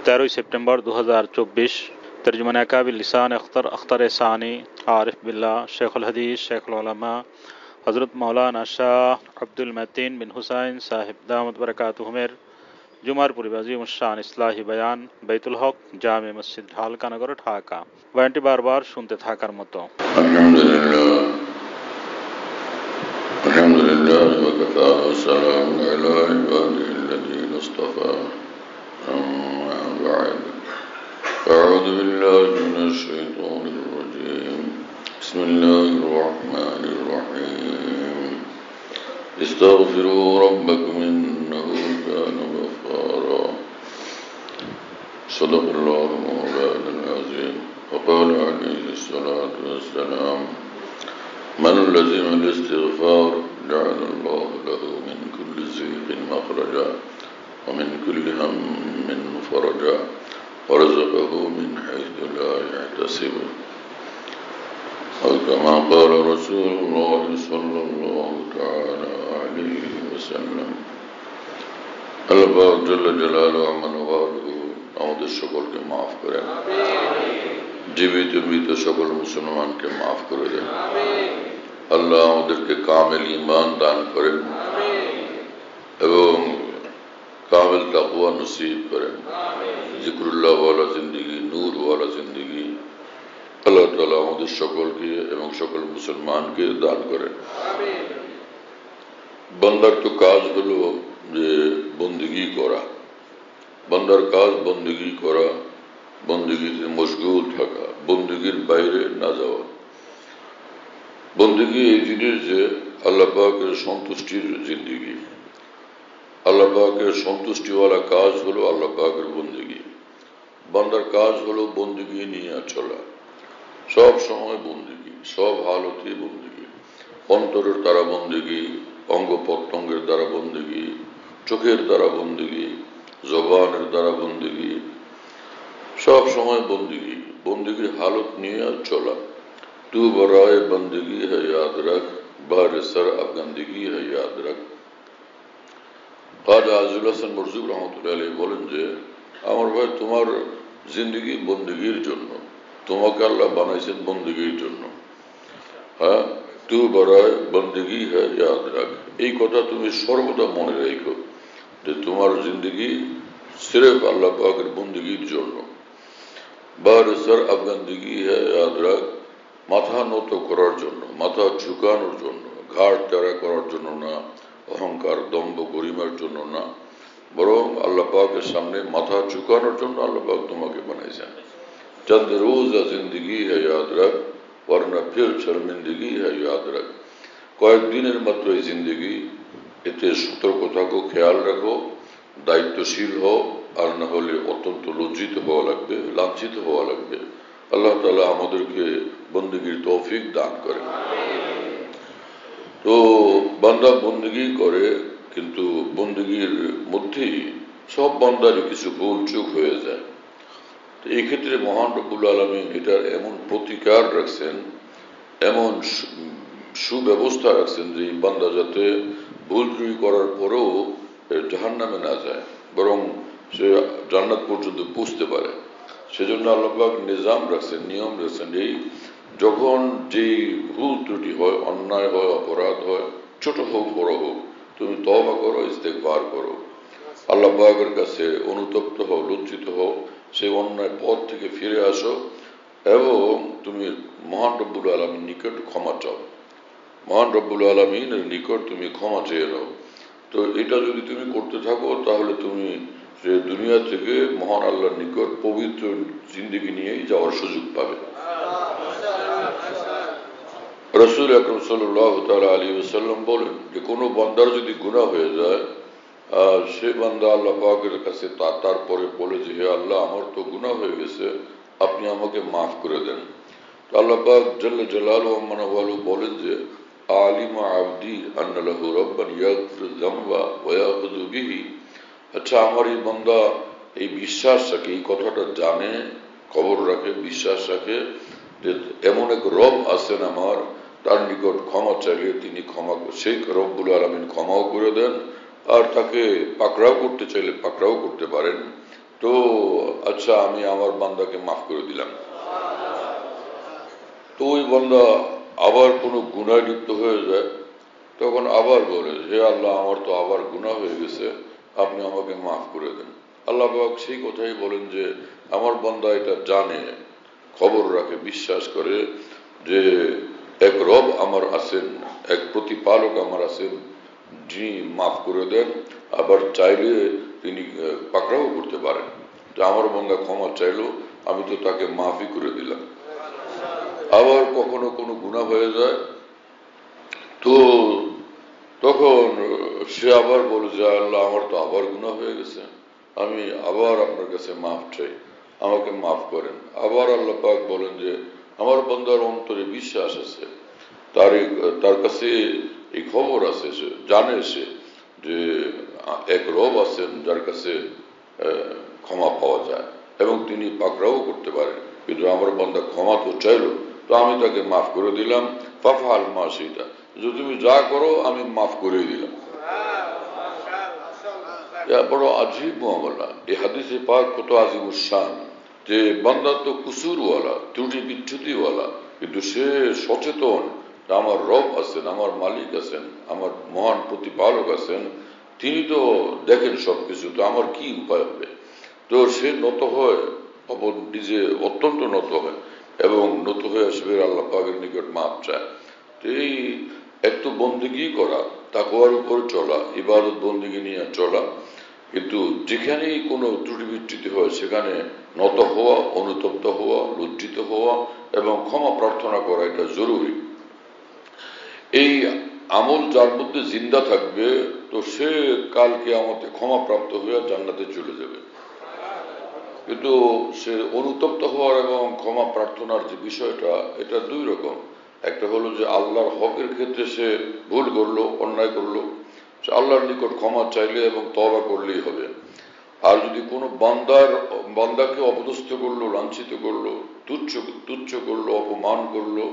13 सितंबर 2024 तर्जुमान काबिल लिसान अख्तर सानी आरिफ बिल्ला शेखुल हदीस शेखुल उलमा हज़रत मौलाना शाह अब्दुल मतीन बिन हुसैन साहिब दामत बरकातुहुमेर जुमार পরিবাজি অনুষ্ঠান ইসলাহি বয়ান বাইতুল হক জামে মসজিদ ঢালকানগর ঢাকা বয়ানটি বারবার শুনতে থাকার মতো আলহামদুলিল্লাহ ওয়া কাফা ওয়া সালামুন আলা ইবাদিল্লাযিনা ইসতাফা amma ba'd a'udhu billahi minash shaitanir rajim bismillahir rahmanir rahim istaghfiru rabbakum innahu kana ghaffara sadaqallahu mawlana al-azim wa qala alayhi salatu wassalam من لزم الاستغفار جعل الله له من كل ضيق مخرجا ومن كل هم فرجا ورزقه من حيث لا يحتسب أو كما قال رسول الله صلى الله تعالى عليه وسلم আল্লাহ জল্ল জালালুহু আম্মা ওয়ালুহু আমাদের সকলকে মাফ করেন, জীবিত মৃত সকল মুসলমানকে মাফ করে দেন। আল্লাহ আমাদেরকে কামেল ঈমান দান করেন এবং কামেল তাকওয়া নসিব করেন। জিকরুল্লাহ ওয়ালা জিন্দেগি, নূর ওয়ালা জিন্দেগি আল্লাহ তাআলা আমাদের সকলকে এবং সকল মুসলমানকে দান করেন। বান্দার তো কাজ হলো যে বন্দেগি করা, বান্দার কাজ বন্দেগি করা, বন্দেগিতে মশগুল থাকা, বন্দেগির বাইরে না যাওয়া। বন্দেগি এই জিনিস যে আল্লাহ পাকের সন্তুষ্টির জিন্দেগি, আল্লাহ পাকের সন্তুষ্টিওয়ালা কাজ হলো আল্লাহ পাকের বন্দেগি। বান্দার কাজ হলো বন্দেগি নিয়ে চলা, সব সময় বন্দেগি, সব হালতে বন্দেগি। অন্তরের দ্বারা বন্দেগি, অঙ্গ প্রত্যঙ্গের দ্বারা বন্দেগি, চোখের দ্বারা বন্দেগি, জবানের দ্বারা বন্দেগি, সব সময় বন্দেগি। বন্দেগির হালত নিয়ে চলা। তু বরায়ে বন্দেগি है याद रख, बाहर सर अफगंदगी है याद रख। খাজা আজিজুল হাসান মরজুক রহমতুল্লাহ আলাইহি বলেন যে আমার ভাই, তোমার জিন্দেগি বন্দেগির জন্য, তোমাকে আল্লাহ বানাইছেন বন্দেগির জন্য। হ্যাঁ, তু বরায়ে বন্দেগি है याद रख, এই কথা তুমি সর্বদা মনে রেখো যে তোমার জিন্দেগি সির্ফ আল্লাহ পাকের বন্দেগির জন্য। বাহর সর আফগন্দিগি है याद रख, মাথা নত করার জন্য, মাথা ঝুঁকানোর জন্য, ঘাড় তেরা করার জন্য না, অহংকার দম্ভ গরিমার জন্য না, বরং আল্লাহ পাকের সামনে মাথা ঝুঁকানোর জন্য আল্লাহ পাক তোমাকে বানাইছেন। চন্দ রোজা জিন্দগি है याद रख, वरना फिर शर्मिंदगी है याद रख। কয়েকদিনের মাত্র এই জিন্দগি, এতে সতর্ক থাকো, খেয়াল রাখো, দায়িত্বশীল হও, আর না হলে অত্যন্ত লজ্জিত হওয়া লাগবে, লাঞ্ছিত হওয়া লাগবে। আল্লাহ তাআলা আমাদেরকে বন্দেগীর তৌফিক দান করেন। তো বান্দা বন্দেগী করে, কিন্তু বন্দেগীর মধ্যেই সব বান্দারই কিছু ভুল চুক হয়ে যায়। তো এই ক্ষেত্রে মহান রব্বুল আলামিন এটার এমন প্রতিকার রাখছেন, এমন সুব্যবস্থা রাখছেন যে বান্দা যাতে ভুল ত্রুটি করার পরেও জাহান্নামে না যায়, বরং সে জান্নাত পর্যন্ত পৌঁছতে পারে। সেজন্য আল্লাহ পাক নিজাম রাখছেন, নিয়ম রাখছেন। এই যখন যেই ভুল ত্রুটি হয়, অন্যায় হয়, অপরাধ হয়, ছোট হোক বড় হোক, তুমি তওবা করো, ইস্তেগফার করো, আল্লাহ পাকের কাছে অনুতপ্ত হও, লজ্জিত হও, সেই অন্যায় পথ থেকে ফিরে আসো এবং তুমি মহান রব্বুল আলামিনের নিকট ক্ষমা চাও, মহান রব্বুল আলামিনের নিকট তুমি ক্ষমা চেয়ে নাও। তো এটা যদি তুমি করতে থাকো, তাহলে তুমি যে দুনিয়া থেকে মহান আল্লাহর নিকট পবিত্র জিন্দেগি নিয়েই যাওয়ার সুযোগ পাবে। রাসূল আকরাম সাল্লাল্লাহু তাআলা আলাইহি ওয়াসাল্লাম বলেন যে কোনো বান্দার যদি গুনাহ হয়ে যায়, আর সে বান্দা আল্লাহ পাকের কাছে তারপরে বলে যে হে আল্লাহ, আমার তো গুনাহ হয়ে গেছে, আপনি আমাকে মাফ করে দেন। তো আল্লাহ পাক জাল্লা জালালুহু আম্মা ওয়ালুহু বলেন যে আলিমা আবদি আন্না লাহু রাব্বান ইয়াগফিরুয যামবা ওয়া ইয়াখুযু বিহি। আচ্ছা, আমার এই বান্দা এই বিশ্বাস রাখে, এই কথাটা জানে, খবর রাখে, বিশ্বাস রাখে যে এমন এক রব আছেন আমার, তার নিকট ক্ষমা চাইলে তিনি ক্ষমা, সেই রব্বুল আলামিন ক্ষমাও করে দেন, আর তাকে পাকড়াও করতে চাইলে পাকড়াও করতে পারেন। তো আচ্ছা আমি আমার বান্দাকে মাফ করে দিলাম। তো ওই বান্দা আবার কোনো গুনায় লিপ্ত হয়ে যায়, তখন আবার বলে, হে আল্লাহ, আমার তো আবার গুনাহ হয়ে গেছে, আপনি আমাকে মাফ করে দেন। আল্লাহ পাক সেই কথাই বলেন যে আমার বান্দা এটা জানে, খবর রাখে, বিশ্বাস করে যে এক রব আমার আছেন, এক প্রতিপালক আমার আছেন, যিনি মাফ করে দেন, আবার চাইলে তিনি পাকড়াও করতে পারেন। তো আমার বান্দা ক্ষমা চাইলো, আমি তো তাকে মাফই করে দিলাম। আবার কখনো কোনো গুনাহ হয়ে যায়, তো তখন সে আবার বলে যে আল্লাহ, আমার তো আবার গুনাহ হয়ে গেছে, আমি আবার আপনার কাছে মাফ চাই, আমাকে মাফ করেন। আবার আল্লাহ পাক বলেন যে আমার বান্দার অন্তরে বিশ্বাস আছে, তার কাছে এই খবর আছে, সে জানে সে যে এক রব আছেন যার কাছে ক্ষমা পাওয়া যায় এবং তিনি পাকড়াও করতে পারেন। কিন্তু আমার বান্দা ক্ষমা তো চাইলো, তো আমি তাকে মাফ করে দিলাম। ফাফআল মা শিতা, যে তুমি যা করো আমি মাফ করে দিলাম। বড় আজীব মামলা। এই হাদিসে পাক কত আজিমুস শান, যে বান্দা তো কুসুরওয়ালা, ত্রুটি বিচ্যুতিওয়ালা, কিন্তু সে সচেতন আমার রব আছেন, আমার মালিক আছেন, আমার মহান প্রতিপালক আছেন, তিনি তো দেখেন সবকিছু, তো আমার কি উপায় হবে। তো সে নত হয়, নিজে অত্যন্ত নত হয় এবং নত হয়ে আসবে আল্লাহ পাকের নিকট মাপ চায়। তো এই একটু বন্দেগি করা, তাকওয়ার উপর চলা, ইবাদত বন্দেগি নিয়ে চলা, কিন্তু যেখানেই কোনো ত্রুটি বিচ্যুতি হয় সেখানে নত হওয়া, অনুতপ্ত হওয়া, লজ্জিত হওয়া এবং ক্ষমা প্রার্থনা করা, এটা জরুরি। এই আমল যার মধ্যে জিন্দা থাকবে, তো সে কালকে আমাদের ক্ষমাপ্রাপ্ত হয়ে জান্নাতে চলে যাবে। কিন্তু সে অনুতপ্ত হওয়ার এবং ক্ষমা প্রার্থনার যে বিষয়টা, এটা দুই রকম। একটা হলো যে আল্লাহর হকের ক্ষেত্রে সে ভুল করলো, অন্যায় করলো, সে আল্লাহর নিকট ক্ষমা চাইলে এবং তওবা করলেই হবে। আর যদি কোনো বান্দাকে অপদস্থ করলো, লাঞ্ছিত করলো, তুচ্ছ করলো, অপমান করলো,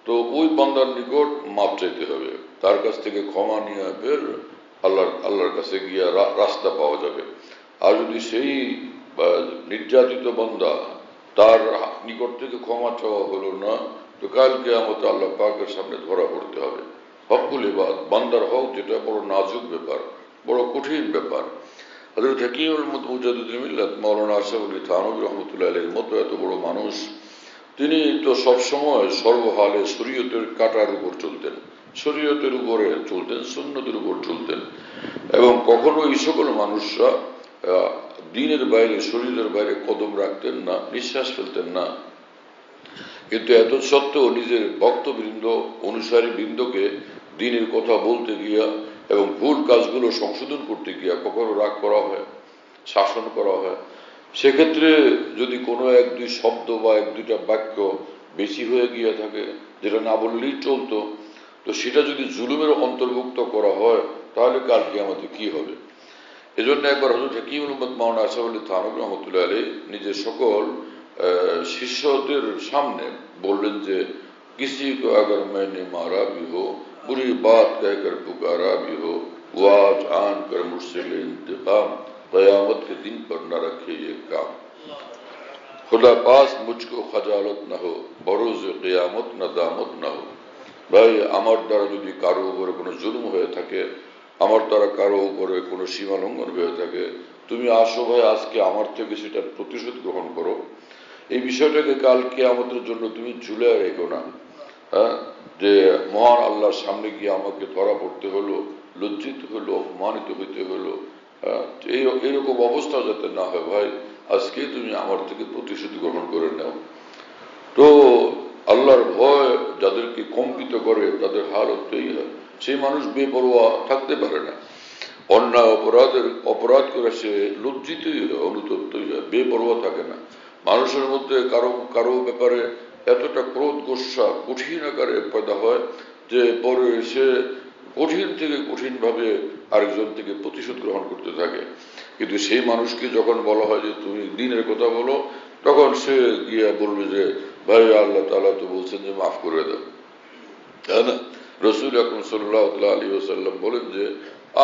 তো ওই বান্দার নিকট মাপ চাইতে হবে, তার কাছ থেকে ক্ষমা নিয়ে ফের আল্লাহর কাছে গিয়ে রাস্তা পাওয়া যাবে। আর যদি সেই নির্যাতিত বান্দা, তার নিকট থেকে ক্ষমা চাওয়া হলো না, তো কালকে আমাদের আল্লাহ পাকের সামনে ধরা পড়তে হবে। হকুল ইবাদ, বান্দার হক, যেটা বড় নাজুক ব্যাপার, বড় কঠিন ব্যাপার। হযরত হাকিমুল মুজাদ্দিদুল মিল্লাত মাওলানা আশরাফ আলী থানভী রাহমাতুল্লাহি আলাইহির মতো এত বড় মানুষ, তিনি তো সবসময় সর্বহালে শরীয়তের কাঁটার উপর চলতেন, শরীয়তের উপরে চলতেন, সুন্নতের উপর চলতেন, এবং কখনো এই সকল মানুষরা দ্বীনের বাইরে, শরীয়তের বাইরে কদম রাখতেন না, নিঃশ্বাস ফেলতেন না। কিন্তু এত সত্ত্বেও নিজের ভক্তবৃন্দ, অনুসারী বৃন্দকে দ্বীনের কথা বলতে গিয়া এবং ভুল কাজগুলো সংশোধন করতে গিয়া কখনো রাগ করা হয়, শাসন করা হয়। সেক্ষেত্রে যদি কোনো এক দুই শব্দ বা এক দুইটা বাক্য বেশি হয়ে গিয়ে থাকে, যেটা না বললেই চলতো, তো সেটা যদি জুলুমের অন্তর্ভুক্ত করা হয়, তাহলে কাল কিয়ামতে কি হবে। এজন্য একবার হযরত হাকিমুল উম্মত মাওলানা আশরাফ আলী থানভী রাহমাতুল্লাহি আলাইহি নিজের সকল শিষ্যদের সামনে বললেন যে किसी को अगर मैंने मारा भी हो, बुरी बात कहकर पुकारा भी हो, वो आज आन कर मुझसे ले इंतकाम, क़यामत के दिन पर न रखे ये काम। खुदा पास मुझको खजालत न हो, बरोज़ क़यामत नदामत न हो। ভাই, আমার দ্বারা যদি কারো উপরে কোনো জুলুম হয়ে থাকে, আমার দ্বারা কারো উপরে কোনো সীমা লঙ্ঘন হয়ে থাকে, তুমি আসো ভাই, আজকে আমার থেকে সেটার প্রতিশোধ গ্রহণ করো। এই বিষয়টাকে কাল কিয়ামতের জন্য তুমি ঝুলে রেখো না, যে মহান আল্লাহর সামনে গিয়ে আমাকে ধরা পড়তে হলো, লজ্জিত হলো, অপমানিত হইতে হলো, এইরকম অবস্থা যাতে না হয়। ভাই, আজকে তুমি আমার থেকে প্রতিশোধ গ্রহণ করে নাও। তো আল্লাহর ভয় যাদেরকে কম্পিত করে, তাদের হালত এই হয়। সেই মানুষ বেপরোয়া থাকতে পারে না, অন্যায় অপরাধ করে সে লজ্জিতই হয়, অনুতপ্তই হয়, বেপরোয়া থাকে না। মানুষের মধ্যে কারো ব্যাপারে এতটা ক্রোধ, গোসা কঠিন আকারে পয়দা হয় যে পরে সে কঠিন থেকে কঠিন ভাবে আরেকজন থেকে প্রতিশোধ গ্রহণ করতে থাকে। কিন্তু সেই মানুষকে যখন বলা হয় যে তুমি দ্বীনের কথা বলো, তখন সে গিয়ে বলবে যে ভাই, আল্লাহ তাআলা তো বলছেন যে মাফ করে দাও, তাই না? রাসূল আকরাম সাল্লাল্লাহু আলাইহি ওয়াসাল্লাম বলেন যে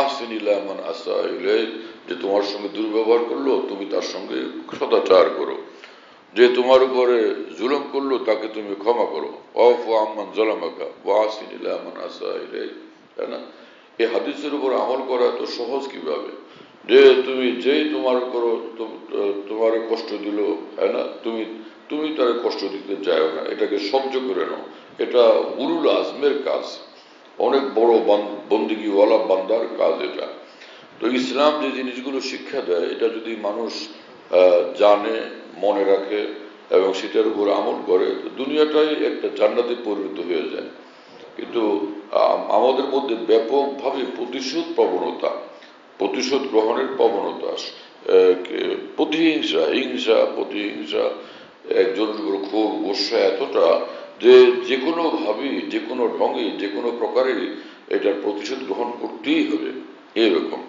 আহসিন ইলা মান আসা ইলাইক, যে তোমার সঙ্গে দুর্ব্যবহার করলো, তুমি তার সঙ্গে সদাচার করো। যে তোমার উপরে জুলুম করলো তাকে তুমি ক্ষমা করো, আফু আম্মান যালামাকা ওয়া আসিন ইলা মান আসা ইলাইক, তাই না? এই হাদিসের উপর আমল করা তো সহজ কিভাবে, যে তুমি যেই তোমার উপর তোমার কষ্ট দিল, তাই না, তুমি তুমি তার কষ্ট দিতে চাও না, এটাকে সহ্য করে নাও। এটা উলুল আজমের কাজ, অনেক বড় বন্দিগিওয়ালা বান্দার কাজ এটা। তো ইসলাম যে জিনিসগুলো শিক্ষা দেয়, এটা যদি মানুষ জানে, মনে রাখে এবং সেটার উপর আমল করে, তো দুনিয়াটাই একটা জান্নাতে পরিণত হয়ে যায়। কিন্তু আমাদের মধ্যে ব্যাপকভাবে প্রতিশোধ গ্রহণের প্রবণতা, প্রতিহিংসা, একজনের উপর ক্ষোভ গোসা এতটা যে কোনো ভাবেই, যে কোনো ঢঙ্গে, যে কোনো প্রকারেই এটার প্রতিশোধ গ্রহণ করতেই হবে, এরকম।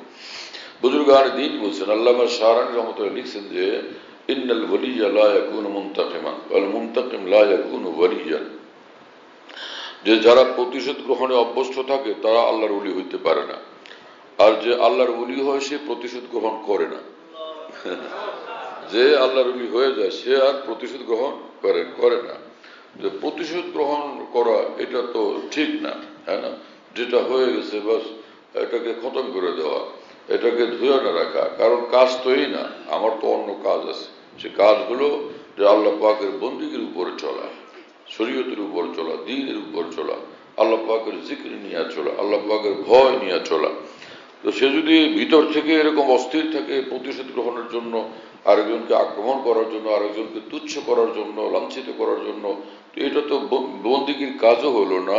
বুজুর্গান দ্বীন বলছেন, আল্লামা শাহরানী রহমতুল্লাহ লিখছেন যে ইন্নাল ওয়ালিয়া লা ইয়াকুনু মুনতাকিমান ওয়াল মুনতাকিম লা ইয়াকুনু ওয়ালিয়ান, যে যারা প্রতিশোধ গ্রহণে অভ্যস্ত থাকে তারা আল্লাহর ওলি হইতে পারে না, আর যে আল্লাহর ওলি হয় সে প্রতিশোধ গ্রহণ করে না। যে আল্লাহর ওলি হয়ে যায় সে আর প্রতিশোধ গ্রহণ করে না। যে প্রতিশোধ গ্রহণ করা এটা তো ঠিক না, তাই না? যেটা হয়ে গেছে বাস এটাকে খতম করে দেওয়া, এটাকে ধুয়ে না রাখা, কারণ কাজ তো এই না, আমার তো অন্য কাজ আছে। সে কাজ হলো যে আল্লাহ পাকের বন্দিগির উপরে চলা, শরীয়তের উপর চলা, দ্বীনের উপর চলা, আল্লাহ পাকের জিকির নিয়ে চলা, আল্লাহ পাকের ভয় নিয়ে চলা। তো সে যদি ভিতর থেকে এরকম অস্থির থাকে প্রতিশোধ গ্রহণের জন্য, আরেকজনকে আক্রমণ করার জন্য, আরেকজনকে তুচ্ছ করার জন্য, লাঞ্ছিত করার জন্য, তো এটা তো বন্দিগির কাজও হলো না,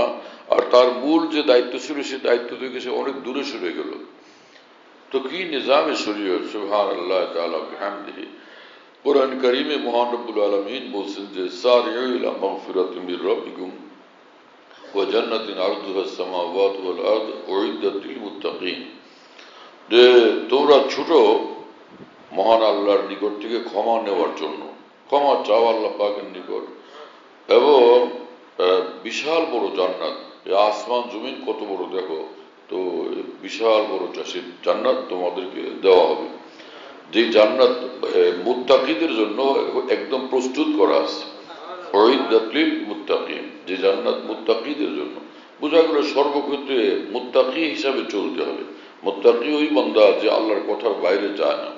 আর তার মূল যে দায়িত্ব ছিল সে দায়িত্ব থেকে সে অনেক দূরে সরে গেল। তো কি নিজামে শরীয়ত, সুবহানাল্লাহ তাআলা বিহামদিহি। কোরআন কারীমে মহান রব্বুল আলামিন বলছেন যে সারিউ ইলা মাগফিরাতিন মির রাব্বিকুম ওয়া জান্নাতিন আরদুহাস সামাওয়াতু ওয়াল আরদ উইদ্দাত লিল মুত্তাকিন, যে তোমরা ছোট মহান আল্লাহর নিকট থেকে ক্ষমা নেওয়ার জন্য, ক্ষমা চাও আল্লাহ পাকের নিকট, এবং বিশাল বড় জান্নাত, আসমান জমিন কত বড় দেখো, তো বিশাল বড় জান্নাত তোমাদেরকে দেওয়া হবে। যে জান্নাত মুত্তাকিদের জন্য একদম প্রস্তুত করা আছে, উইদ্দাত লিল মুত্তাকিন, যে জান্নাত মুত্তাকিদের জন্য। বোঝা গেল সর্বক্ষেত্রে মুত্তাকি হিসাবে চলতে হবে। মুত্তাকি ওই বান্দা যে আল্লাহর কথার বাইরে যায় না,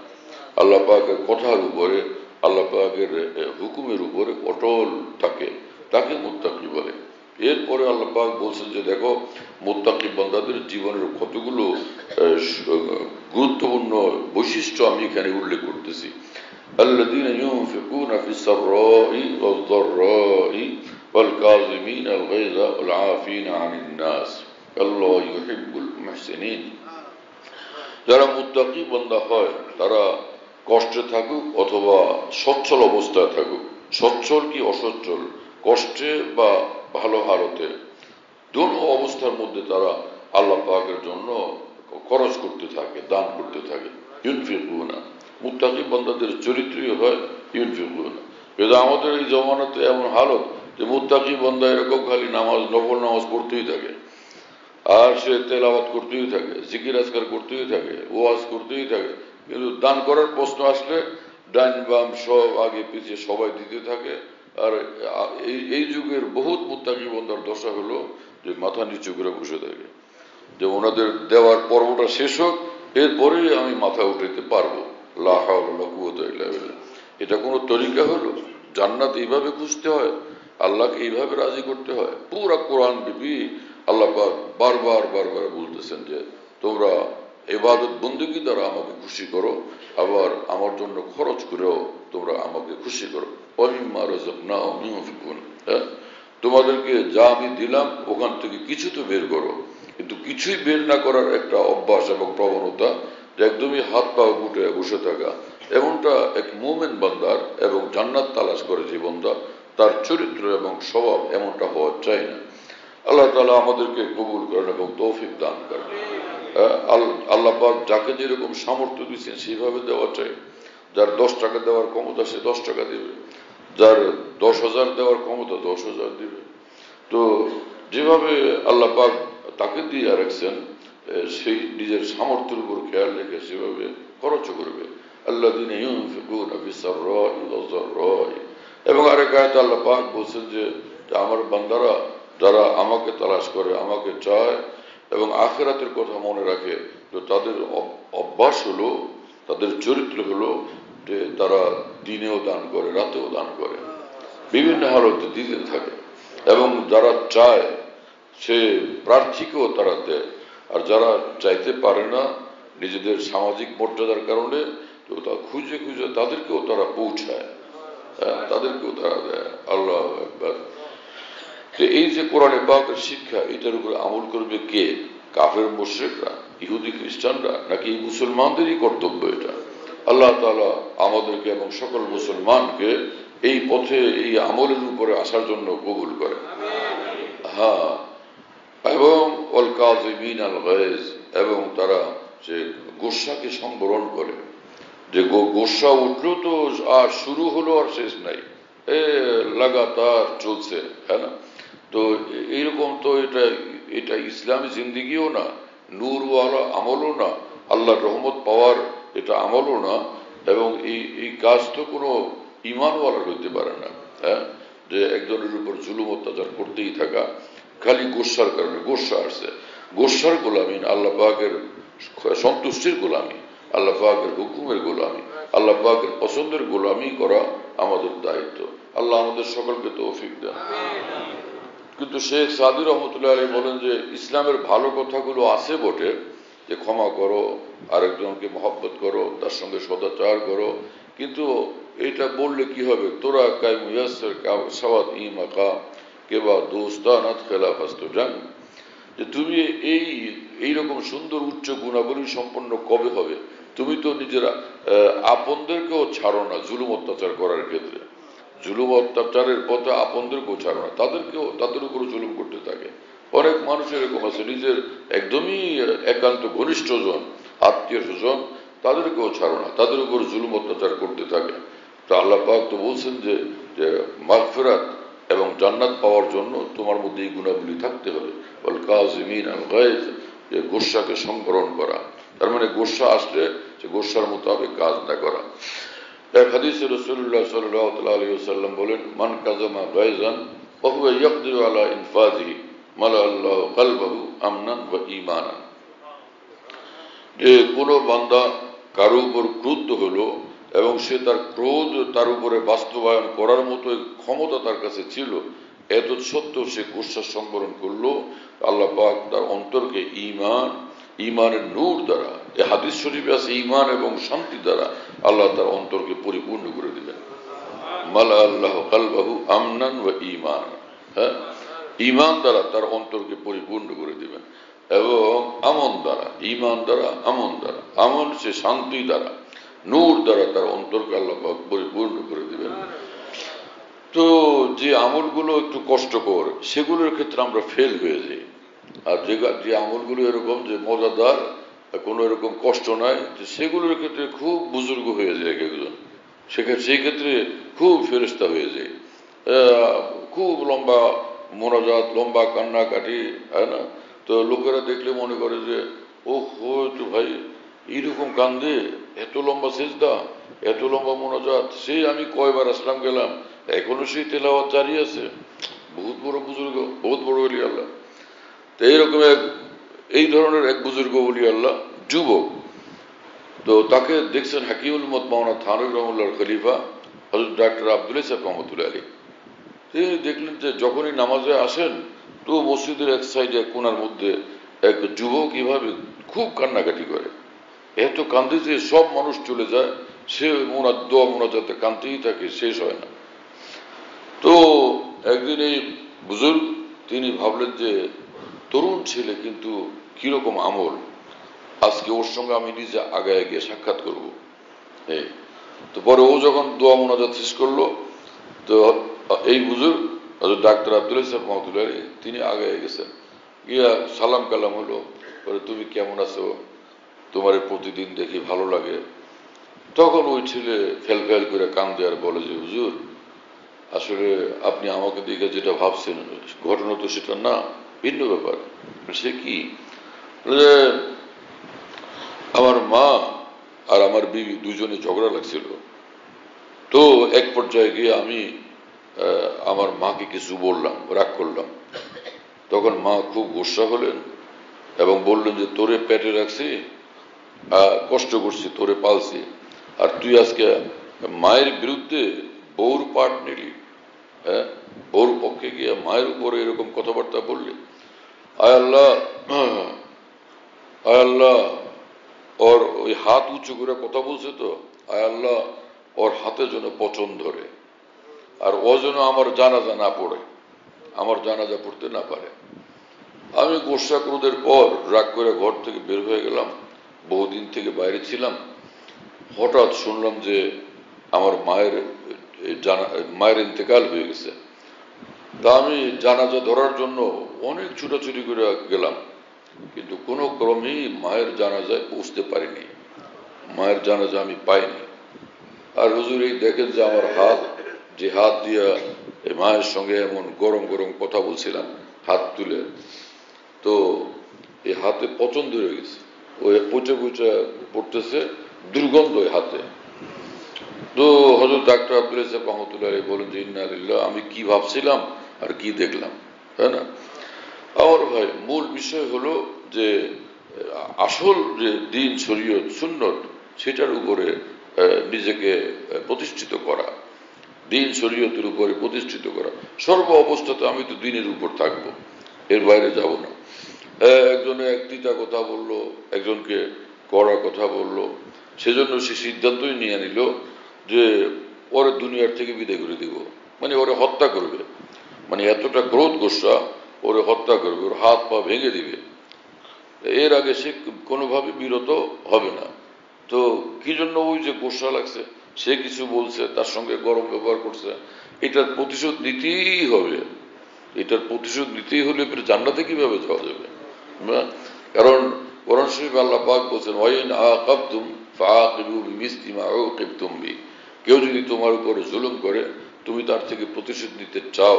আল্লাহ পাকের কথার উপরে, আল্লাহ পাকের হুকুমের উপরে অটল থাকে, তাকে মুত্তাকি বলে। এরপরে আল্লাহ পাক বলছেন যে দেখো মুত্তাকি বান্দাদের জীবনের কতগুলো গুরুত্বপূর্ণ বৈশিষ্ট্য আমি এখানে উল্লেখ করতেছি। الذين ينفقون في السراء والضراء والكاظمين الغيظ والعافين عن الناس والله يحب المحسنين। যারা মুত্তাকি বান্দা হয় তারা কষ্টে থাকুক অথবা সচ্ছল অবস্থায় থাকুক, সচ্ছল কি অসচ্ছল, কষ্টে বা ভালো হালতে, দোনো অবস্থার মধ্যে তারা আল্লাহ পাকের জন্য খরচ করতে থাকে, দান করতে থাকে। ইউনফিকুনা, মুত্তাকি বান্দাদের চরিত্রই হয় ইউনফিকুনা। কিন্তু আমাদের এই জমানাতে এমন হালত যে মুত্তাকি বান্দা এরকম খালি নামাজ, নফল নামাজ পড়তেই থাকে, আর সে তেলাওয়াত করতেই থাকে, জিকির আজকার করতেই থাকে, ওয়াজ করতেই থাকে, কিন্তু দান করার প্রশ্ন আসলে ডান বাম সব আগে পিছিয়ে সবাই দিতে থাকে। আর এই যুগের বহুত মুত্তাকি বান্দার দশা হলো যে মাথা নিচু করে বসে থাকে, যে ওনাদের দেওয়ার পর্বটা শেষ হোক, এরপরেই আমি মাথা উঠাইতে পারবো। লা হাওলা ওয়ালা কুওয়াতা ইল্লা বিল্লাহ। এটা কোনো তরিকা হলো? জান্নাত এইভাবে খুঁজতে হয়, আল্লাহকে এইভাবে রাজি করতে হয়? পুরা কোরআন বিবি আল্লাহ পাক বারবার বলতেছেন যে তোমরা ইবাদত বন্দেগী দ্বারা আমাকে খুশি করো, আবার আমার জন্য খরচ করেও তোমরা আমাকে খুশি করো। ওয়ামিম্মা রাযাকনাহুম ইউনফিকুন, তোমাদেরকে যা আমি দিলাম ওখান থেকে কিছু তো বের করো। কিন্তু কিছুই বের না করার একটা অভ্যাস এবং প্রবণতা, যে একদমই হাত পা গুটে বসে থাকা, এমনটা এক মুমিন বান্দার এবং জান্নাত তালাশ করে যে বান্দা, তার চরিত্র এবং স্বভাব এমনটা হওয়া চাই না। আল্লাহ তাআলা আমাদেরকে কবুল করেন এবং তৌফিক দান করেন। আল্লাহ পাক যাকে যেরকম সামর্থ্য দিচ্ছেন সেইভাবে দেওয়া চাই। যার 10 টাকা দেওয়ার ক্ষমতা সে 10 টাকা দিবে, যার 10,000 দেওয়ার ক্ষমতা 10,000 দিবে। তো যেভাবে আল্লাহ পাক তাকে দিয়ে রাখছেন, সেই নিজের সামর্থ্যের উপর খেয়াল রেখে সেভাবে খরচ করবে। আল্লাযীনা ইউনফিকুনা ফিস সাররাই ওয়াজ যাররাই, এবং আরেক আয়াতে আল্লাহ পাক বলছেন যে আমার বান্দারা যারা আমাকে তালাশ করে, আমাকে চায় এবং আখিরাতের কথা মনে রাখে, তো তাদের অভ্যাস হলো, তাদের চরিত্র হলো যে তারা দিনেও দান করে, রাতেও দান করে, বিভিন্ন হালতে দিতে থাকে। এবং যারা চায় সে প্রার্থীকেও তারা দেয়, আর যারা চাইতে পারে না নিজেদের সামাজিক মর্যাদার কারণে, তো তা খুঁজে খুঁজে তাদেরকেও তারা পৌঁছায়, তাদেরকেও তারা দেয়। আল্লাহু আকবার। এই যে কোরআনে পাকের শিক্ষা, এটার উপরে আমল করবে কে? কাফের মুশরিকরা, ইহুদি খ্রিস্টানরা, নাকি এই মুসলমানদেরই কর্তব্য এটা? আল্লাহ তাআলা আমাদেরকে এবং সকল মুসলমানকে এই পথে, এই আমলের উপরে আসার জন্য কবুল করে। হ্যাঁ, এবং ওয়াল কাযিমিন আল গায়জ, এবং তারা যে গোসাকে সংবরণ করে। যে গোসা উঠলো তো আর শুরু হলো আর শেষ নাই, লাগাতার চলছে, হ্যাঁ না? তো এইরকম তো এটা ইসলামী জিন্দিগিও না, নূরওয়ালা আমলও না, আল্লাহর রহমত পাওয়ার এটা আমলও না। এবং এই কাজ তো কোনো ইমানওয়ালার হইতে পারে না, হ্যাঁ, যে একজনের উপর জুলুম অত্যাচার করতেই থাকা খালি গোসার কারণে। গোসা আসছে, গোসার গোলামি, আল্লাহ পাকের সন্তুষ্টির গোলামি, আল্লাহ পাকের হুকুমের গোলামি, আল্লাহ পাকের পছন্দের গোলামি করা আমাদের দায়িত্ব। আল্লাহ আমাদের সকলকে তৌফিক দেন। কিন্তু শেখ সাদী রহমতুল্লাহ আলাইহি বলেন যে ইসলামের ভালো কথাগুলো আছে বটে, যে ক্ষমা করো, আরেকজনকে মহব্বত করো, তার সঙ্গে সদাচার করো, কিন্তু এটা বললে কি হবে? তোরা কায় মুয়াসসির সাওয়াত ই মাকাম কেবা দোস্তানাত খেলাফাস্ত জান, যে তুমি এইরকম সুন্দর উচ্চ গুণাবলী সম্পন্ন কবে হবে? তুমি তো নিজেরা আপনদেরকেও ছাড়ো না জুলুম অত্যাচার করার ক্ষেত্রে, জুলুম অত্যাচারের পথে আপনদেরকেও ছাড়ো না, তাদের উপরও জুলুম করতে থাকে। অনেক মানুষ এরকম আছে, নিজের একদমই একান্ত ঘনিষ্ঠজন, আত্মীয় স্বজন, তাদেরকেও ছাড়ো না, তাদের উপর জুলুম অত্যাচার করতে থাকে। তো আল্লাহ পাক তো বলছেন যে মাগফিরাত এবং জান্নাত পাওয়ার জন্য তোমার মধ্যে এই গুণাবলী থাকতে হবে। ওয়াল কাযিমিন আল গায়জ, যে গোসাকে সংবরণ করা, তার মানে গোসা আসলে সে গোসার মোতাবেক কাজ না করা। এক হাদিসে রাসূলুল্লাহ সাল্লাল্লাহু আলাইহি ওয়াসাল্লাম বলেন, মান কাযামা গায়জান ওয়া হুয়া ইয়াকদিরু আলা ইনফাযিহি মালা আল্লাহু কলবাহু আমনান ওয়া ঈমানান। যে কোনো বান্দা কারো উপর ক্রুদ্ধ হলো এবং সে তার ক্রোধ তার উপরে বাস্তবায়ন করার মতো ক্ষমতা তার কাছে ছিল, এত সত্ত্বেও সে গোসা সংবরণ করলো, আল্লাহ পাক তার অন্তরকে ঈমানের নূর দ্বারা, এই হাদিস শরীফে আছে, ঈমান এবং শান্তি দ্বারা আল্লাহ তার অন্তরকে পরিপূর্ণ করে দিবেন। মালা আল্লাহু কলবাহু আমনান ওয়া ঈমানান, হ্যাঁ, ঈমান দ্বারা তার অন্তরকে পরিপূর্ণ করে দিবেন। এবং আমন দ্বারা, ঈমান দ্বারা, আমন দ্বারা, আমন সে শান্তি দ্বারা, নূর দ্বারা তার অন্তরকে আল্লাহ পাক পরিপূর্ণ করে দিবেন। তো যে আমলগুলো একটু কষ্টকর, সেগুলোর ক্ষেত্রে আমরা ফেল হয়ে যাই। আর যে আমলগুলো এরকম যে মজাদার, কোনো এরকম কষ্ট নাই, সেগুলোর ক্ষেত্রে খুব বুজুর্গ হয়ে যায় একজন, সেই ক্ষেত্রে খুব ফেরেশতা হয়ে যায়, খুব লম্বা মোনাজাত, লম্বা কান্নাকাটি, হয় না? তো লোকেরা দেখলে মনে করে যে ও হো, তো ভাই এইরকম কান্দে, এত লম্বা সেজদা, এত লম্বা মোনাজাত, সেই আমি কয়বার আসলাম গেলাম, এখনো সেই তেলাওয়াত জারি আছে। বহুত বড় বুজুর্গ, বহুত বড় ওলি আল্লাহ। তো এইরকম এই ধরনের এক বুজুর্গ ওলি আল্লাহ, যুবক, তো তাকে দেখছেন হাকিমুল উম্মত মাওলানা থানভী রহমাতুল্লাহর খলিফা হযরত ডক্টর আব্দুল ইসাক রহমতুল্লাহ আলাইহি। তিনি দেখলেন যে যখনই নামাজে আসেন তো মসজিদের এক সাইডে এক কোণার মধ্যে এক যুবক এইভাবে খুব কান্নাকাটি করে, এত কান্দে যে সব মানুষ চলে যায়, সে দোয়া মোনাজাতে কাঁদতেই থাকে, শেষ হয় না। তো একদিন এই বুজুর্গ তিনি ভাবলেন যে তরুণ ছেলে, কিন্তু কিরকম আমল, আজকে ওর সঙ্গে আমি নিজে আগায় গিয়ে সাক্ষাৎ করবো। তো পরে ও যখন দোয়া মোনাজাত শেষ করলো, তো এই বুজুর্গ ডাক্তার আব্দুল ইসাক রহমতুল্লাহ তিনি আগায় গেছেন, গিয়া সালাম কালাম হলো, বলে তুমি কেমন আছো, তোমার প্রতিদিন দেখি ভালো লাগে। তখন ওই ছেলে ফেল ফেল করে কান্দে আর বলে যে হুজুর, আসলে আপনি আমাকে দেখে যেটা ভাবছেন ঘটনা তো সেটা না, ভিন্ন ব্যাপার। সে কি? আমার মা আর আমার বিবি দুজনে ঝগড়া লাগছিল, তো এক পর্যায়ে গিয়ে আমি আমার মাকে কিছু বললাম, রাগ করলাম। তখন মা খুব গোসা হলেন এবং বললেন যে তোরে পেটে রাখছি, কষ্ট করছি, তোরে পালছি, আর তুই আজকে মায়ের বিরুদ্ধে বউর পাট নিলি, হ্যাঁ, বউর পক্ষে গিয়ে মায়ের উপরে এরকম কথাবার্তা বললি। আয় আল্লাহ, আয় আল্লাহ, ওর ওই হাত উঁচু করে কথা বলছে তো, আয় আল্লাহ ওর হাতে যেন পচন ধরে, আর ও যেন আমার জানাজা না পড়ে, আমার জানাজা পড়তে না পারে। আমি গোসা ক্রোধের পর রাগ করে ঘর থেকে বের হয়ে গেলাম। বহুদিন থেকে বাইরে ছিলাম। হঠাৎ শুনলাম যে আমার মায়ের ইন্তেকাল হয়ে গেছে। তা আমি জানাজা ধরার জন্য অনেক ছুটাছুটি করে গেলাম, কিন্তু কোনো ক্রমেই মায়ের জানাজায় পৌঁছতে পারিনি। মায়ের জানাজা আমি পাইনি। আর হুজুর এই দেখেন যে আমার হাত, যে হাত দিয়া মায়ের সঙ্গে এমন গরম গরম কথা বলছিলাম হাত তুলে, তো এই হাতে পচন ধরে গেছে, ওই পচে পচে পড়তেছে, দুর্গন্ধ ওই হাতে। তো হযরত ডাক্তার আব্দুল রাজ্জাক রহমতুল্লাহ আলাইহি বলেন যে ইন্না লিল্লাহ, আমি কি ভাবছিলাম আর কি দেখলাম, তাই না? আমার ভাই, মূল বিষয় হলো যে আসল যে দিন, শরীয়ত, সুন্নত, সেটার উপরে নিজেকে প্রতিষ্ঠিত করা, দিন শরীয়তের উপরে প্রতিষ্ঠিত করা। সর্ব অবস্থাতে আমি তো দিনের উপর থাকবো, এর বাইরে যাব না। একজনে এক তিতা কথা বললো, একজনকে কড়া কথা বললো, সেজন্য সে সিদ্ধান্তই নিয়ে নিল যে ওরে দুনিয়ার থেকে বিদায় করে দিব, মানে ওরে হত্যা করবে। মানে এতটা ক্রোধ গোসা, ওরে হত্যা করবে, ওর হাত পা ভেঙে দিবে। এর আগে সে কোনোভাবে বিরত হবে না। তো কি জন্য? ওই যে গোসা লাগছে, সে কিছু বলছে, তার সঙ্গে গরম ব্যবহার করছে, এটার প্রতিশোধ নিতেই হবে। এটার প্রতিশোধ নিতেই হলে জান্নাতে কিভাবে যাওয়া যাবে? কারণ কোরআন শরীফে আল্লাহ পাক বলছেন, ওয়াইন আকাবতুম ফাআকিবু বিমিসলি মা উকিবতুম বি। কেউ যদি তোমার উপরে জুলুম করে, তুমি তার থেকে প্রতিশোধ নিতে চাও,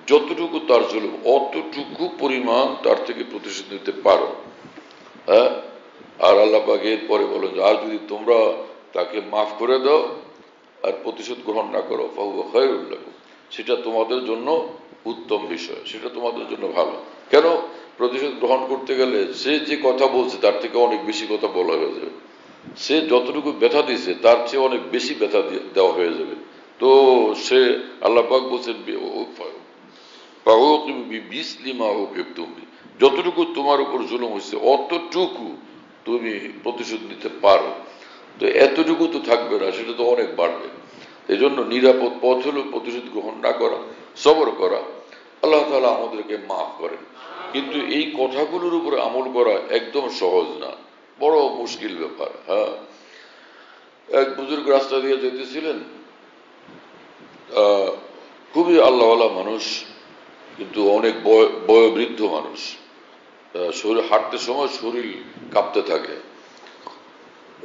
যতটুকু তার জুলুম অতটুকু পরিমাণ তার থেকে প্রতিশোধ নিতে পারো। হ্যাঁ, আর আল্লাহ পাক এরপরে বলেন, আর যদি তোমরা তাকে মাফ করে দাও আর প্রতিশোধ গ্রহণ না করো, ফাহুয়া খায়রুল লাকুম, সেটা তোমাদের জন্য উত্তম বিষয়, সেটা তোমাদের জন্য ভালো। কেন? প্রতিশোধ গ্রহণ করতে গেলে সে যে কথা বলছে তার থেকে অনেক বেশি কথা বলা হয়ে যাবে। সে যতটুকু ব্যথা দিয়েছে তার চেয়ে অনেক বেশি ব্যথা দেওয়া হয়ে যাবে। তো সে, আল্লাহ পাক বলছেন, যতটুকু তোমার উপর জুলুম হয়েছে অতটুকু তুমি প্রতিশোধ নিতে পারো। তো এতটুকু তো থাকবে না, সেটা তো অনেক বাড়বে। এই জন্য নিরাপদ পথ হলো প্রতিশোধ গ্রহণ না করা, সবর করা। আল্লাহ তাআলা আমাদেরকে মাফ করেন। কিন্তু এই কথাগুলোর উপরে আমল করা একদম সহজ না, বড় মুশকিল ব্যাপার। হ্যাঁ, এক বুজুর্গ রাস্তা দিয়ে যেতেছিলেন, খুবই আল্লাহওয়ালা মানুষ, কিন্তু অনেক বয়োবৃদ্ধ মানুষ। শরীর হাঁটতে সময় শরীর কাঁপতে থাকে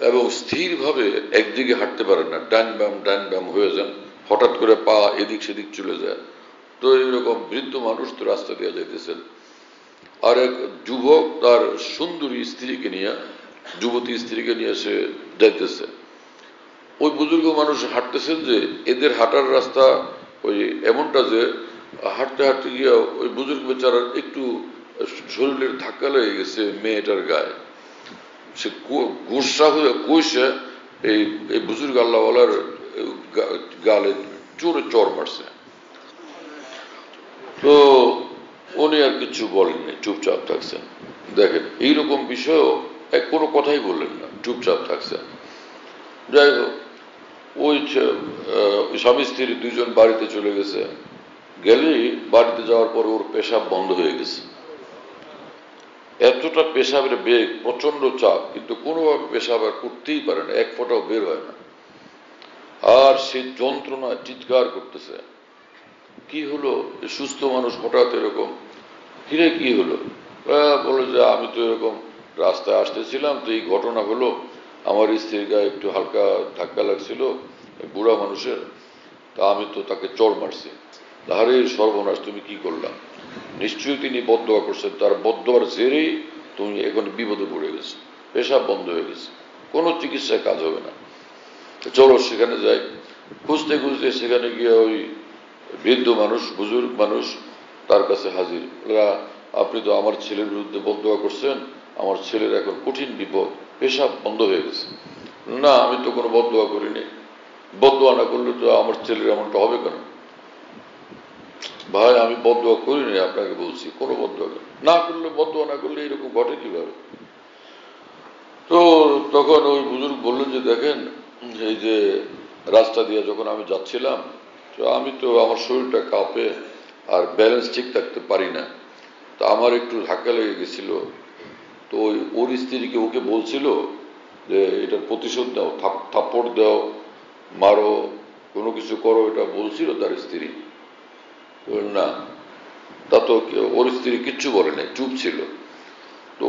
এবং স্থিরভাবে একদিকে হাঁটতে পারেন না, ডান ব্যাম হয়ে যান, হঠাৎ করে পা এদিক সেদিক চলে যায়। তো এইরকম বৃদ্ধ মানুষ তো রাস্তা দিয়ে যাইতেছেন, আর এক যুবক তার সুন্দরী স্ত্রীকে নিয়ে, যুবতী স্ত্রীকে নিয়ে সে যাইতেছে। ওই বুজুর্গ মানুষ হাঁটতেছেন যে এদের হাঁটার রাস্তা ওই এমনটা যে হাঁটতে হাঁটতে গিয়ে ওই বুজুর্গ বেচারার একটু শরীরের ধাক্কা লেগে গেছে মেয়েটার গায়ে। সে গোসা হয়ে কইসে এই বুজুর্গ আল্লাহওয়ালার গালে চোরে চর মারছে। তো উনি আর কিছু বলেননি, চুপচাপ থাকছেন। দেখেন, এইরকম বিষয়ও কোনো কথাই বললেন না, চুপচাপ থাকছেন। যাই হোক, ওই স্বামী স্ত্রী দুইজন বাড়িতে চলে গেছে। গেলেই বাড়িতে যাওয়ার পর ওর পেশাব বন্ধ হয়ে গেছে। এতটা পেশাবের বেগ, প্রচন্ড চাপ, কিন্তু কোনোভাবে পেশাব আর করতেই পারে না, এক ফোঁটাও বের হয় না। আর সে যন্ত্রণা চিৎকার করতেছে। কি হলো? সুস্থ মানুষ হঠাৎ এরকম, কিরে কি হলো? বলে যে আমি তো এরকম রাস্তায় আসতেছিলাম, তো এই ঘটনা হলো, আমার স্ত্রীর গায়ে একটু হালকা ধাক্কা লাগছিল, বুড়া মানুষের, তা আমি তো তাকে চড় মারছি। তাহারে সর্বনাশ, তুমি কি করলাম? নিশ্চয়ই তিনি বদদোয়া করছেন, তার বদদোয়ার জেরেই তুমি এখন বিপদে পড়ে গেছো, পেশাব বন্ধ হয়ে গেছে, কোনো চিকিৎসায় কাজ হবে না। চলো সেখানে যাই। খুঁজতে খুঁজতে সেখানে গিয়ে ওই বৃদ্ধ মানুষ, বুজুর্গ মানুষ তার কাছে হাজির। আপনি তো আমার ছেলের বিরুদ্ধে বদদোয়া করছেন, আমার ছেলের এখন কঠিন বিপদ, পেশাব বন্ধ হয়ে গেছে। না, আমি তো কোনো বদদোয়া করিনি। বদদোয়া না করলে তো আমার ছেলের এমনটা হবে কেন? ভাই, আমি বদদোয়া করিনি, আপনাকে বলছি কোনো বদদোয়া না করলে, বদদোয়া না করলে এরকম ঘটে কিভাবে? তো তখন ওই বুজুর্গ বললেন যে দেখেন, এই যে রাস্তা দিয়ে যখন আমি যাচ্ছিলাম, তো আমি তো আমার শরীরটা কাঁপে আর ব্যালেন্স ঠিক থাকতে পারি না, তো আমার একটু ধাক্কা লেগে গেছিল। তো ওর স্ত্রীকে ওকে বলছিল যে এটার প্রতিশোধ দাও, থাপ্পড় দাও, মারো, কোনো কিছু করো, এটা বলছিল তার স্ত্রী। না, তা তো ওর স্ত্রী কিচ্ছু বলে নাই, চুপ ছিল। তো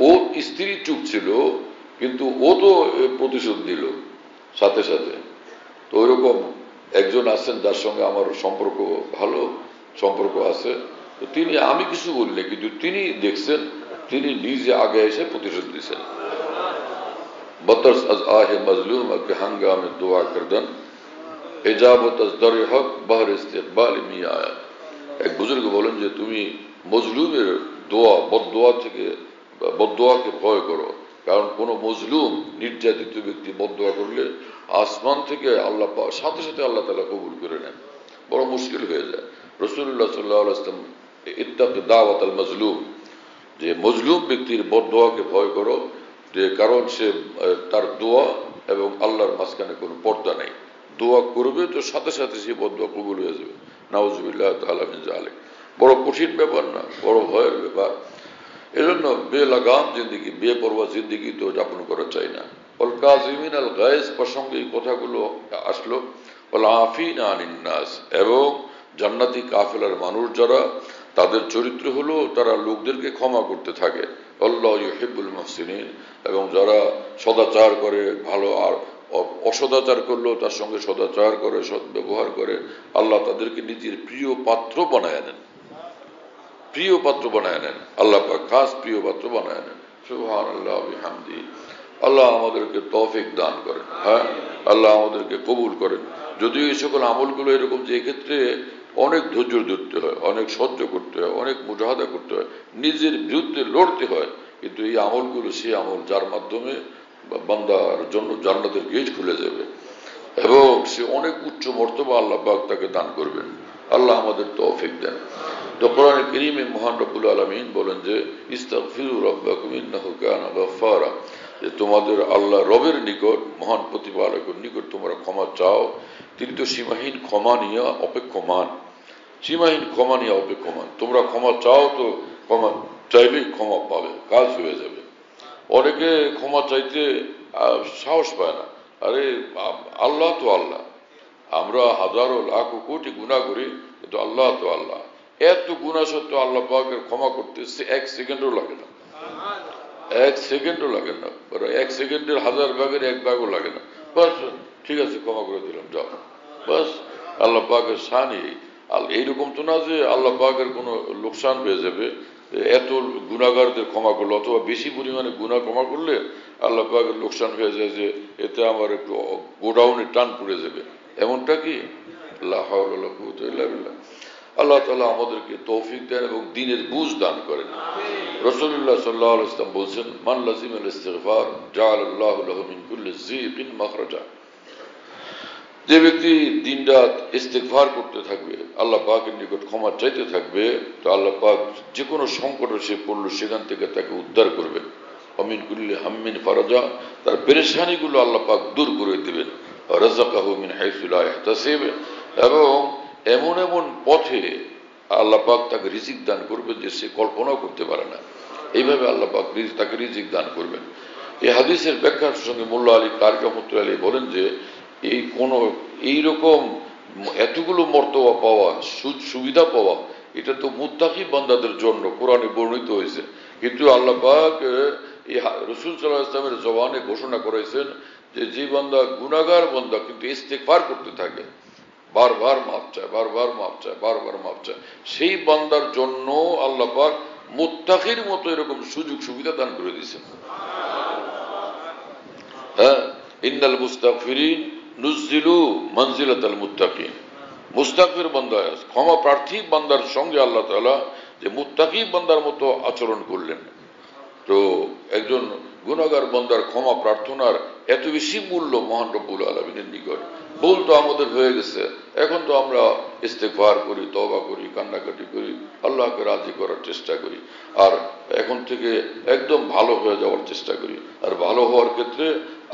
ওর স্ত্রী চুপ ছিল, কিন্তু ও তো প্রতিশোধ দিল সাথে সাথে। তো ওইরকম একজন আছেন যার সঙ্গে আমার সম্পর্ক ভালো সম্পর্ক আছে, তো তিনি, আমি কিছু বলিনি, কিন্তু তিনি দেখছেন, তিনি নিজে আগে এসে প্রতিশোধ দিয়েছেন। বতর্স আজ আহে মজলুম কে হাঙ্গামে দোয়া করদেন, এজাবত আজ দরে হক বাহর ইস্তেকবাল মিয়া আয়া। এক বুজুর্গ বলেন যে তুমি মজলুমের দোয়া, বদদোয়া থেকে, বদদোয়াকে ভয় করো, কারণ কোন মজলুম নির্যাতিত ব্যক্তি বদদোয়া করলে আসমান থেকে আল্লাহ সাথে সাথে আল্লাহ তাআলা কবুল করে নেন, বড় মুশকিল হয়ে যায়। রাসূলুল্লাহ সাল্লাল্লাহু আলাইহি ওয়াসাল্লাম ইত্তাক দাওয়াত আল মজলুম, যে মজলুম ব্যক্তির বদদোয়াকে ভয় করো, যে কারণ সে, তার দোয়া এবং আল্লাহর মাঝখানে কোনো পর্দা নেই, দোয়া করবে তো সাথে সাথে সে বদদোয়া কবুল হয়ে যাবে। নাউজুবিল্লাহ তাআলা মিন যালিক। বড় কঠিন ব্যাপার না, বড় ভয়ের ব্যাপার। এজন্য বেলাগাম জিন্দেগি, বেপরোয়া জিন্দেগি তো যাপন করা চাই না। ওয়াল কাযিমিন আল গায়জ প্রসঙ্গে এই কথাগুলো আসলো। ওয়াল আফিনা আনিন নাস, এবং জান্নাতি কাফেলার মানুষ যারা, তাদের চরিত্র হলো তারা লোকদেরকে ক্ষমা করতে থাকে। আল্লাহু ইউহিব্বুল মুহসিনিন, এবং যারা সদাচার করে, ভালো, আর অসদাচার করলেও তার সঙ্গে সদাচার করে, সৎ ব্যবহার করে, আল্লাহ তাদেরকে নিজের প্রিয় পাত্র বানায় নেন, প্রিয় পাত্র বানায় নেন। আল্লাহ পাক খাস প্রিয় পাত্র বানায় নেন। সুবহানাল্লাহ বিহামদি। আল্লাহ আমাদেরকে তৌফিক দান করেন। হ্যাঁ, আল্লাহ আমাদেরকে কবুল করেন। যদিও এই সকল আমলগুলো এরকম যে এক্ষেত্রে অনেক ধৈর্য ধরতে হয়, অনেক সহ্য করতে হয়, অনেক মুজাহাদা করতে হয়, নিজের বিরুদ্ধে লড়তে হয়, কিন্তু এই আমলগুলো সেই আমল যার মাধ্যমে বান্দার জন্য জান্নাতের গেট খুলে যাবে এবং সে অনেক উচ্চ মর্তবা আল্লাহ পাক তাকে দান করবেন। আল্লাহ আমাদের তৌফিক দেন। তো কোরআনে কারীমে মহান রব্বুল আলামিন বলেন যে ইস্তাগফিরু রাব্বাকুম ইন্নাহু কানা গাফফারা, যে তোমাদের আল্লাহ রবের নিকট, মহান প্রতিপালকের নিকট তোমরা ক্ষমা চাও, তিনি তো সীমাহীন ক্ষমা নিয়ে অপেক্ষমান, সীমাহীন ক্ষমা নিয়ে অপেক্ষমান। তোমরা ক্ষমা চাও তো ক্ষমা চাইলেই ক্ষমা পাবে, কাজ হয়ে যাবে। অনেকে ক্ষমা চাইতে সাহস পায় না। আরে আল্লাহ তো আল্লাহ, আমরা হাজারো লাখ কোটি গুনাহ করি, কিন্তু আল্লাহ তো আল্লাহ। এত গুনাহ সত্ত্বেও আল্লাহ পাকের ক্ষমা করতে এক সেকেন্ডও লাগে না, এক সেকেন্ডও লাগে না, এক সেকেন্ডের হাজার ভাগের এক ভাগও লাগে না। বাস, ঠিক আছে, ক্ষমা করে দিলাম, যাও। বাস, আল্লাহ পাকের শানই এইরকম তো না যে আল্লাহ পাকের কোনো লোকসান হয়ে যাবে এত গুনাহগারদের ক্ষমা করলে, অথবা বেশি পরিমাণে গুনাহ ক্ষমা করলে আল্লাহ পাকের লোকসান হয়ে যায় যে এতে আমার একটু গোডাউনে টান পড়ে যাবে, এমনটা কি? লা হাওলা ওয়ালা কুওয়াতা ইল্লা বিল্লাহ। আল্লাহ তাআলা আমাদেরকে তৌফিক দেন এবং দ্বীনের বুঝ দান করেন। রাসূলুল্লাহ সাল্লাল্লাহু আলাইহি ওয়াসাল্লাম বলেছেন, মান লাযিমাল ইস্তিগফার জাআলাল্লাহু লাহু মিন কুল্লি যিকিন মাখরাজা। যে ব্যক্তি দিনরাত ইস্তিগফার করতে থাকবে, আল্লাহ পাকের নিকট ক্ষমা চাইতে থাকবে, তো আল্লাহ পাক যে কোনো সংকটে সে পড়লো সেখান থেকে তাকে উদ্ধার করবেন। অমিন কুল্লি হাম্মিন ফারাজা, তার পেরেশানিগুলো আল্লাহ পাক দূর করে দেবেন। রাযাকাহু মিন হাইসু লা ইয়াহতাসিব, এবং এমন এমন পথে আল্লাহ পাক তাকে রিজিক দান করবেন যে সে কল্পনাও করতে পারে না। এইভাবে আল্লাহ পাক তাকে রিজিক দান করবেন। এই হাদিসের ব্যাখ্যার সঙ্গে মোল্লা আলী কারি রহমতুল্লাহ আলাইহি বলেন যে এইরকম এতগুলো মর্তবা পাওয়া, সুবিধা পাওয়া, এটা তো মুত্তাকি বান্দাদের জন্য কোরআনে বর্ণিত হয়েছে। কিন্তু আল্লাহ পাক এই রাসূল সাল্লাল্লাহু আলাইহি ওয়াসাল্লামের জবানে ঘোষণা করেছেন যে যে বান্দা গুনাহগার বান্দা কিন্তু ইস্তিগফার করতে থাকে, বারবার মাফ চায়, বারবার মাফ চায়, বারবার মাফ চায়, সেই বান্দার জন্য আল্লাহ পাক মুত্তাকির মতো এরকম সুযোগ সুবিধা দান করে দিয়েছেন। হ্যাঁ, ইন্নাল মুস্তাগফিরিন নুজ্জিলু মানজিলাতাল মুত্তাকিন, মুস্তাগফির বান্দা, ক্ষমা প্রার্থী বান্দার সঙ্গে আল্লাহ তাআলা যে মুত্তাকি বান্দার মতো আচরণ করলেন। তো একজন গুনাহগার বান্দার ক্ষমা প্রার্থনার এত বেশি মূল্য মহান রব্বুল আলামিনের নিকট। ভুল তো আমাদের হয়ে গেছে, এখন তো আমরা ইস্তেগফার করি, তওবা করি, কান্নাকাটি করি, আল্লাহকে রাজি করার চেষ্টা করি, আর এখন থেকে একদম ভালো হয়ে যাওয়ার চেষ্টা করি। আর ভালো হওয়ার ক্ষেত্রে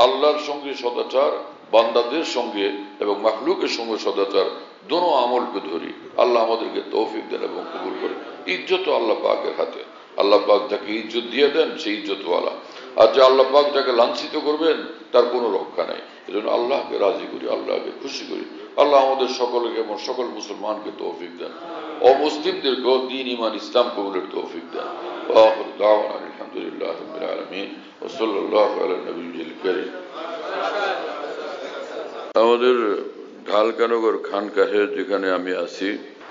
আল্লাহর সঙ্গে সদাচার, বান্দাদের সঙ্গে এবং মাখলুকের সঙ্গে সদাচার দোনো আমলকে ধরি। আল্লাহ আমাদেরকে তৌফিক দেন এবং কবুল করেন। ইজ্জত আল্লাহ পাকের হাতে। আল্লাহ পাক যাকে ইজ্জত দিয়ে দেন সেই ইজ্জতওয়ালা, আর যে আল্লাহ পাক যাকে লাঞ্ছিত করবেন তার কোনো রক্ষা নেই। এজন্য আল্লাহকে রাজি করি, আল্লাহকে খুশি করি। আল্লাহ আমাদের সকলকে এবং সকল মুসলমানকে তৌফিক দেন, অমুসলিমদেরকেও দ্বীন ঈমান ইসলাম কবুলের তৌফিক দেন। ওয়া আখিরু দাওয়ানা আলহামদুলিল্লাহি রাব্বিল আলামিন ওয়া সাল্লাল্লাহু আলা নবিয়্যিল কারীম। আমাদের ঢালকানগর খানকাহে যেখানে আমি আছি,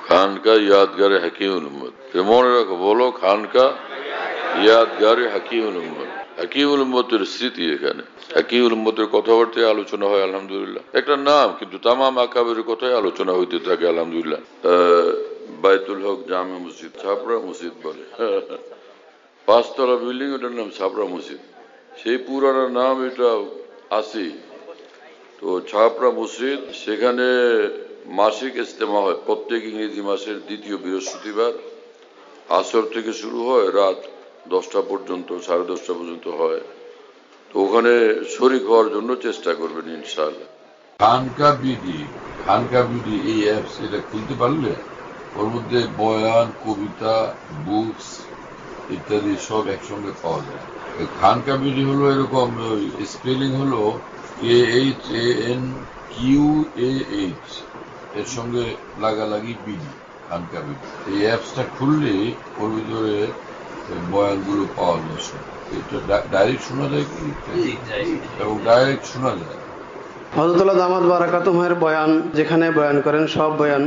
খানকা ইয়াদগারে হাকিমুল উম্মত, মনে রাখো, বলো খানকা ইয়াদগারে হাকিমুল উম্মত। হাকিমুল উম্মতের স্মৃতি এখানে, হাকিমুল উম্মতের কথাবার্তায় আলোচনা হয় আলহামদুলিল্লাহ। একটা নাম, কিন্তু তামাম আকাবের কথাই আলোচনা হইতে থাকে আলহামদুলিল্লাহ। বাইতুল হক জামে মসজিদ, ছাপড়া মসজিদ বলে, 5 তলা বিল্ডিং, ওটার নাম ছাপড়া মসজিদ। সেই পুরানো নাম এটা আছে। তো ছাপড়া মসজিদ, সেখানে মাসিক ইজতেমা হয় প্রত্যেক ইংরেজি মাসের দ্বিতীয় বৃহস্পতিবার। আসর থেকে শুরু হয়, রাত 10টা পর্যন্ত, 10:30 পর্যন্ত হয়। তো ওখানে শরীক হওয়ার জন্য চেষ্টা করবেন ইনশাআল্লাহ। খানকা বিডি এই অ্যাপস, এটা খুলতে পারলে ওর মধ্যে বয়ান, কবিতা, বুকস ইত্যাদি সব একসঙ্গে পাওয়া যায়। খানকা বিডি হলো এরকম, স্পেলিং হলো KHANQAH, এর সঙ্গে লাগালাগি বিডি, খানকা বিডি। এই অ্যাপসটা খুললে ওর ভিতরে বয়ানগুলো পাওয়া যায়। এটা ডাইরেক্ট শোনা যায় কি, এবং ডাইরেক্ট শোনা যায়। হযরতুল্লাহ দামাত বারাকাতুহুর বয়ান যেখানে বয়ান করেন, সব বয়ান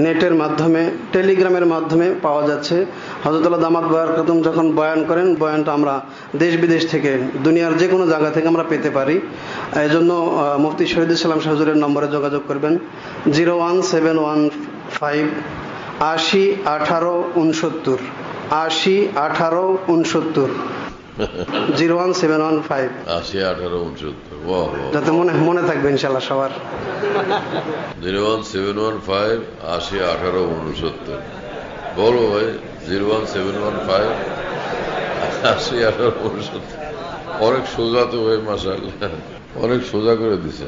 নেটের মাধ্যমে, টেলিগ্রামের মাধ্যমে পাওয়া যাচ্ছে। হযরতুল্লাহ দামাত বারাকাতুহু যখন বয়ান করেন, বয়ানটা আমরা দেশ বিদেশ থেকে, দুনিয়ার যে কোনো জায়গা থেকে আমরা পেতে পারি। এই জন্য মুফতি শহীদুল ইসলাম শাহ হুজুরের নম্বরে যোগাযোগ করবেন, 01715 80 18 69, 80 18 69, 01715 80 18 69। যাতে মনে থাকবে ইনশাআল্লাহ সবার। 01715 80 18 69। বলো ভাই, 01715 80 18 69। অনেক সোজা তো ভাই, মাশাআল্লাহ, অনেক সোজা করে দিছে।